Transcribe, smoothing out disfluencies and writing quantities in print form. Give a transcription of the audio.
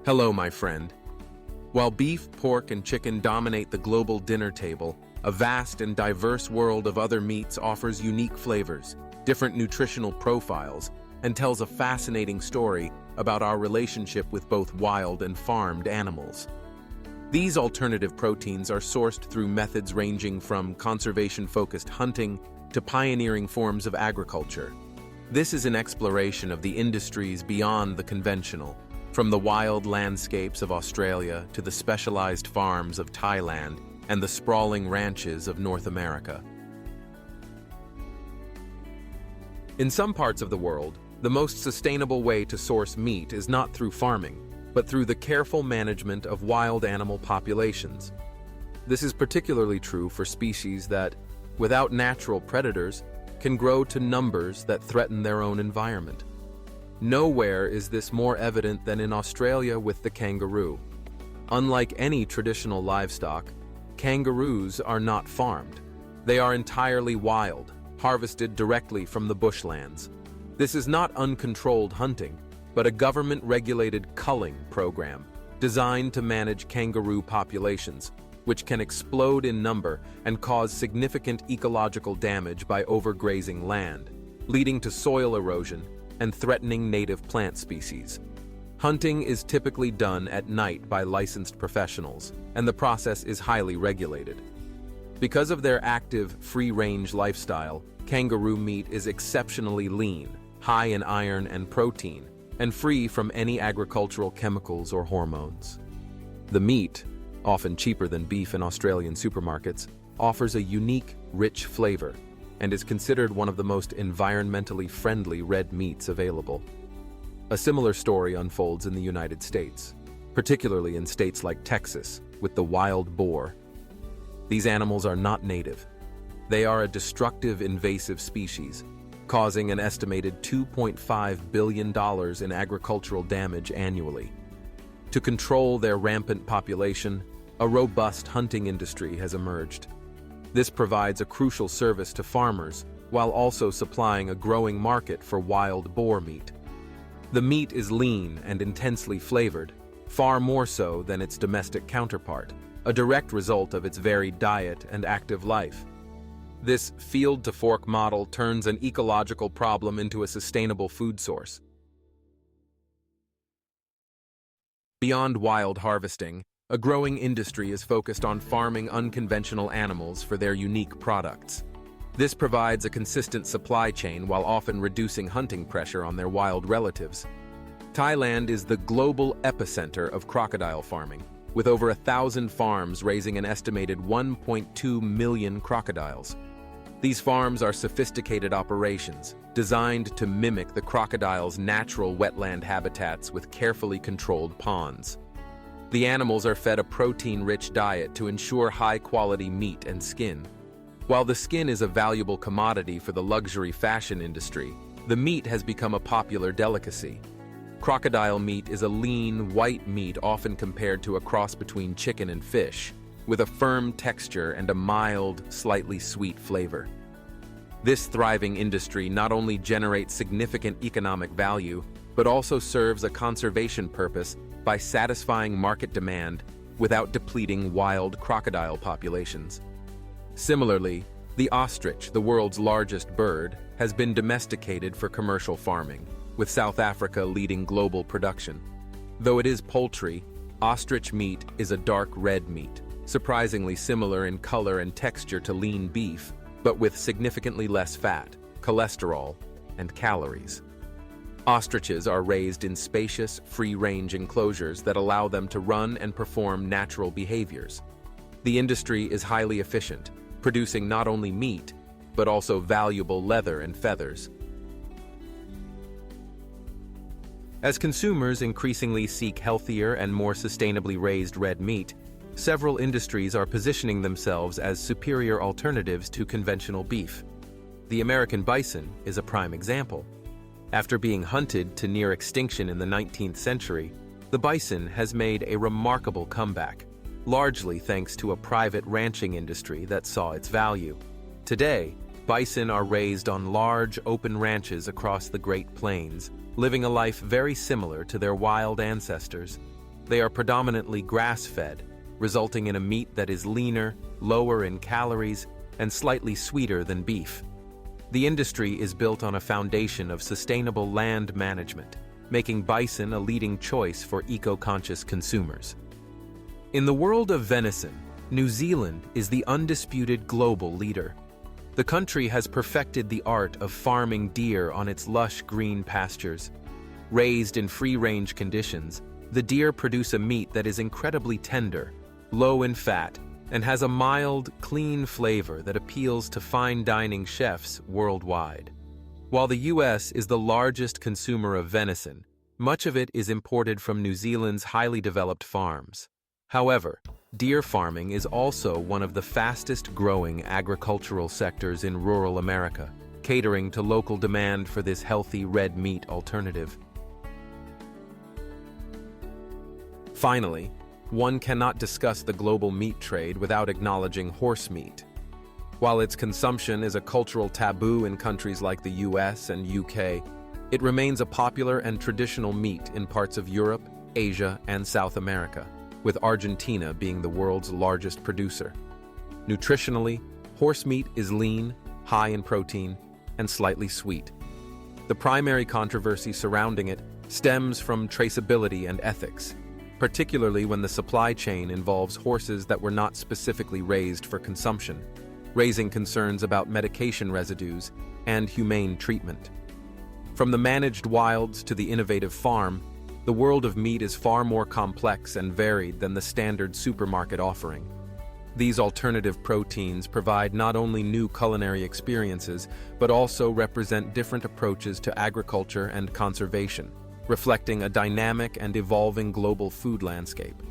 Hello, my friend. While beef, pork, and chicken dominate the global dinner table, a vast and diverse world of other meats offers unique flavors, different nutritional profiles, and tells a fascinating story about our relationship with both wild and farmed animals. These alternative proteins are sourced through methods ranging from conservation-focused hunting to pioneering forms of agriculture. This is an exploration of the industries beyond the conventional, from the wild landscapes of Australia to the specialized farms of Thailand and the sprawling ranches of North America. In some parts of the world, the most sustainable way to source meat is not through farming, but through the careful management of wild animal populations. This is particularly true for species that, without natural predators, can grow to numbers that threaten their own environment. Nowhere is this more evident than in Australia with the kangaroo. Unlike any traditional livestock, kangaroos are not farmed. They are entirely wild, harvested directly from the bushlands. This is not uncontrolled hunting, but a government-regulated culling program designed to manage kangaroo populations, which can explode in number and cause significant ecological damage by overgrazing land, leading to soil erosion and threatening native plant species. Hunting is typically done at night by licensed professionals, and the process is highly regulated. Because of their active, free-range lifestyle, kangaroo meat is exceptionally lean, high in iron and protein, and free from any agricultural chemicals or hormones. The meat, often cheaper than beef in Australian supermarkets, offers a unique, rich flavor and is considered one of the most environmentally friendly red meats available. A similar story unfolds in the United States, particularly in states like Texas, with the wild boar. These animals are not native. They are a destructive invasive species, causing an estimated $2.5 billion in agricultural damage annually. To control their rampant population, a robust hunting industry has emerged. This provides a crucial service to farmers while also supplying a growing market for wild boar meat. The meat is lean and intensely flavored, far more so than its domestic counterpart, a direct result of its varied diet and active life. This field-to-fork model turns an ecological problem into a sustainable food source. Beyond wild harvesting, a growing industry is focused on farming unconventional animals for their unique products. This provides a consistent supply chain while often reducing hunting pressure on their wild relatives. Thailand is the global epicenter of crocodile farming, with over 1,000 farms raising an estimated 1.2 million crocodiles. These farms are sophisticated operations, designed to mimic the crocodile's natural wetland habitats with carefully controlled ponds. The animals are fed a protein-rich diet to ensure high-quality meat and skin. While the skin is a valuable commodity for the luxury fashion industry, the meat has become a popular delicacy. Crocodile meat is a lean, white meat often compared to a cross between chicken and fish, with a firm texture and a mild, slightly sweet flavor. This thriving industry not only generates significant economic value, but also serves a conservation purpose by satisfying market demand without depleting wild crocodile populations. Similarly, the ostrich, the world's largest bird, has been domesticated for commercial farming, with South Africa leading global production. Though it is poultry, ostrich meat is a dark red meat, surprisingly similar in color and texture to lean beef, but with significantly less fat, cholesterol, and calories. Ostriches are raised in spacious, free-range enclosures that allow them to run and perform natural behaviors. The industry is highly efficient, producing not only meat, but also valuable leather and feathers. As consumers increasingly seek healthier and more sustainably raised red meat, several industries are positioning themselves as superior alternatives to conventional beef. The American bison is a prime example. After being hunted to near extinction in the 19th century, the bison has made a remarkable comeback, largely thanks to a private ranching industry that saw its value. Today, bison are raised on large, open ranches across the Great Plains, living a life very similar to their wild ancestors. They are predominantly grass-fed, resulting in a meat that is leaner, lower in calories, and slightly sweeter than beef. The industry is built on a foundation of sustainable land management, making bison a leading choice for eco-conscious consumers. In the world of venison, New Zealand is the undisputed global leader. The country has perfected the art of farming deer on its lush green pastures. Raised in free-range conditions, the deer produce a meat that is incredibly tender, low in fat, and has a mild, clean flavor that appeals to fine dining chefs worldwide. While the U.S. is the largest consumer of venison, much of it is imported from New Zealand's highly developed farms. However, deer farming is also one of the fastest-growing agricultural sectors in rural America, catering to local demand for this healthy red meat alternative. Finally, one cannot discuss the global meat trade without acknowledging horse meat. While its consumption is a cultural taboo in countries like the US and UK, it remains a popular and traditional meat in parts of Europe, Asia, and South America, with Argentina being the world's largest producer. Nutritionally, horse meat is lean, high in protein, and slightly sweet. The primary controversy surrounding it stems from traceability and ethics, particularly when the supply chain involves horses that were not specifically raised for consumption, raising concerns about medication residues and humane treatment. From the managed wilds to the innovative farm, the world of meat is far more complex and varied than the standard supermarket offering. These alternative proteins provide not only new culinary experiences, but also represent different approaches to agriculture and conservation, reflecting a dynamic and evolving global food landscape.